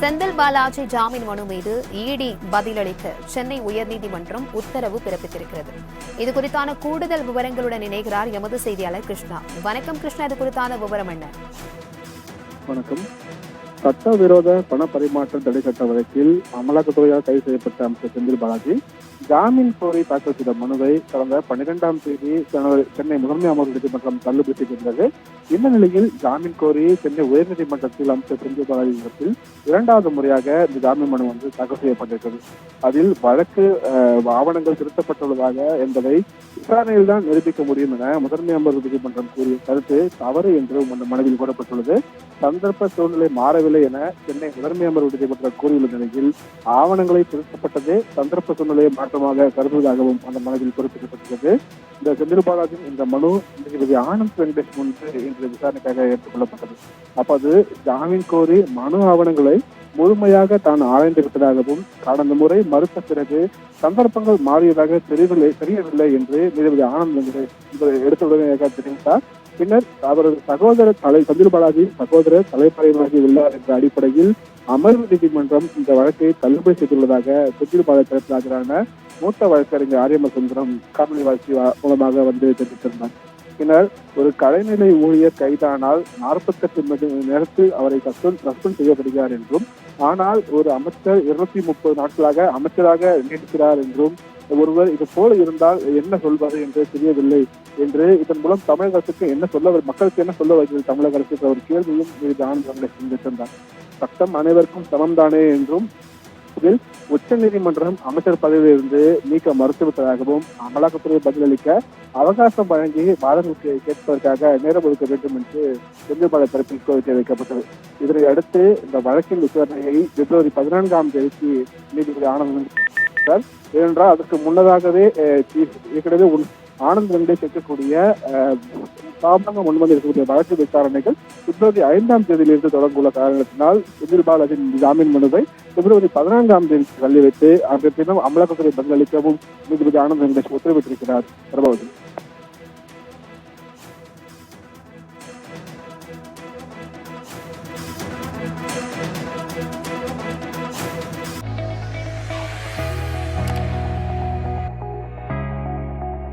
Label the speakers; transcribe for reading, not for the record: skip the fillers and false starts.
Speaker 1: செந்தில் பாலாஜி ஜாமீன் மனு மீது இடி பதிலளிக்க சென்னை உயர்நீதிமன்றம் உத்தரவு பிறப்பித்திருக்கிறது. இது குறித்தான கூடுதல் விவரங்களுடன் இணைகிறார் எமது செய்தியாளர் கிருஷ்ணா. வணக்கம் கிருஷ்ணா, இது குறித்தான விவரம் என்ன?
Speaker 2: வணக்கம். சட்டவிரோத பண பரிமாற்ற தடை சட்ட வழக்கில் அமலாக்கத்துறையால் கைது செய்யப்பட்ட அமைச்சர் செந்தில் பாலாஜி ஜாமீன் கோரி தாக்கல் செய்த மனுவை கடந்த 12ஆம் தேதி சென்னை முதன்மை அமர்வு நீதிமன்றம் தள்ளுபடி செய்திருந்தது. இந்த நிலையில் ஜாமீன் கோரி சென்னை உயர்நீதிமன்றத்தில் அமைச்சர் செந்தில் பாலாஜி இடத்தில் இரண்டாவது முறையாக இந்த ஜாமீன் மனு தாக்கல் செய்யப்பட்டிருக்கிறது. அதில் வழக்கு ஆவணங்கள் திருத்தப்பட்டுள்ளதாக என்பதை விசாரணையில் தான் நிரூபிக்க முடியும் என முதன்மை அமர்வு நீதிமன்றம் கூறிய கருத்து தவறு என்று அந்த மனுவில் கூறப்பட்டுள்ளது. சந்தர்ப்ப சூழ்நிலை மாறவில்லை என சென்னை முதன்மை அமர்வு நீதிமன்றம் கூறியுள்ள நிலையில் ஆவணங்களை திருத்தப்பட்டதே சந்தர்ப்ப சூழ்நிலையை மாற்றமாக கருதுவதாகவும் அந்த மனுவில் குறிப்பிடப்பட்டுள்ளது. இந்த செந்தில் பாலாஜியின் இந்த மனு நீதிபதி ஆனந்த் வெங்கடேஷ் முன்பு இன்று விசாரணைக்காக ஏற்றுக்கொள்ளப்பட்டது. அப்போது ஜாமீன் கோரி மனு ஆவணங்களை முழுமையாக தான் ஆராய்ந்து விட்டதாகவும் கடந்த முறை மறுத்த பிறகு சந்தர்ப்பங்கள் மாறியதாக தெரியவில்லை என்று நீதிபதி ஆனந்த் வெங்கடேஷ் எடுத்துள்ளதாக தெரிவித்தார். பின்னர் அவரது சகோதரர் செந்தில் பாலாஜியின் சகோதரர் தலைமறைவாகி உள்ளார் என்ற அடிப்படையில் அமர்வு நீதிமன்றம் இந்த வழக்கை தள்ளுபடி செய்துள்ளதாக செந்தில் பாலாஜி தரப்பில் ஆஜரான மூத்த வழக்கறிஞர் ஆரியம சுந்தரம் காணொலி காட்சி மூலமாக தெரிவித்திருந்தார். பின்னர் ஒரு கலைநிலை ஊழியர் கைதானால் 48 நேரத்தில் அவரை சஸ்பெண்ட் செய்யப்படுகிறார் என்றும், ஆனால் ஒரு அமைச்சர் 230 நாட்களாக அமைச்சராக நீடிக்கிறார் என்றும், ஒருவர் இது போல இருந்தால் என்ன சொல்வது என்று தெரியவில்லை என்று இதன் மூலம் தமிழக அரசுக்கு என்ன சொல்ல மக்களுக்கு என்ன சொல்ல வருகிறது தமிழக அரசுக்கு ஒரு கேள்வியும் ஆனந்த் வெங்கடேஷ் முன்வைத்திருந்தார். சட்டம் அனைவருக்கும் சமம்தானே என்றும், இதில் உச்ச நீதிமன்றம் அமைச்சர் பதவியிலிருந்து நீக்க மறுத்துவிட்டதாகவும் அமலாக்கத்துறை பதிலளிக்க அவகாசம் வழங்கி வாதங்களுக்கு கேட்பதற்காக நேரம் ஒதுக்க வேண்டும் என்று செந்தில் பாலாஜி தரப்பில் கோரிக்கை வைக்கப்பட்டது. இதனை அடுத்து இந்த வழக்கின் விசாரணையை பிப்ரவரி 14ஆம் தேதிக்கு நீதிபதி ஆனந்த் ஏனென்றால் அதற்கு முன்னதாகவே ஏற்கனவே ஆனந்த் வெங்கடேஷ் இருக்கக்கூடிய சாபாங்க முன்வந்து இருக்கக்கூடிய வழக்கு விசாரணைகள் பிப்ரவரி 5ஆம் தேதியிலிருந்து தொடங்கியுள்ள காரணத்தினால் செந்தில் பாலாஜியின் ஜாமீன் மனுவை பிப்ரவரி 14ஆம் தேதி தள்ளி வைத்து அன்றைய தினம் அமலாக்கத்துறை பதிலளிக்கவும் நீதிபதி ஆனந்த் வெங்கடேஷ் உத்தரவிட்டிருக்கிறார். பிரபாவதி.